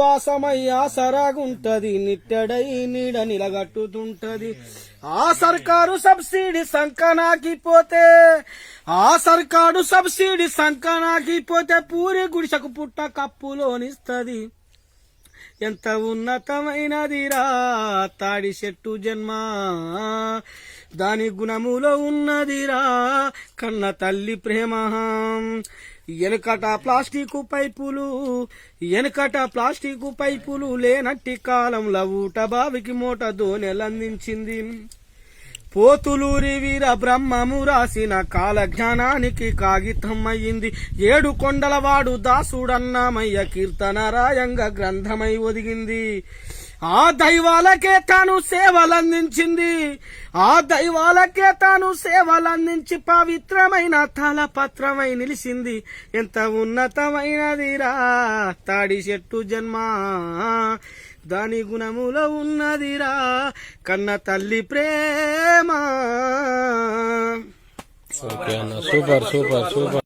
వాసమయ్యా సరాగుంటది నిట్టెడై నీడ నిలగట్టుతుంటది. ఆ సర్కారు సబ్సిడీ సంకనాకిపోతే పూరి గుడిసెకు పుట్ట కప్పులోనిస్తది. ఎంత ఉన్నతమైనదిరా తాడి చెట్టు జన్మ, దాని గుణములో ఉన్నదిరా కన్న తల్లి ప్రేమ. వెనకట ప్లాస్టిక్ పైపులు లేనట్టి కాలంలో ఊట బావికి మూట దోనెలందించింది. పోతులూరి వీర బ్రహ్మము రాసిన కాలజ్ఞానానికి కాగితం అయ్యింది. 7 కొండలవాడు దాసుడన్నామయ్య కీర్తన రాయంగా గ్రంథమై ఒదిగింది. ఆ దైవాలకే తాను సేవలందించి పవిత్రమైన తలపత్రమై నిలిచింది. ఎంత ఉన్నతమైనదిరా తాడి చెట్టు జన్మ, దాని గుణములో ఉన్నదిరా కన్న తల్లి ప్రేమ. Super super super super.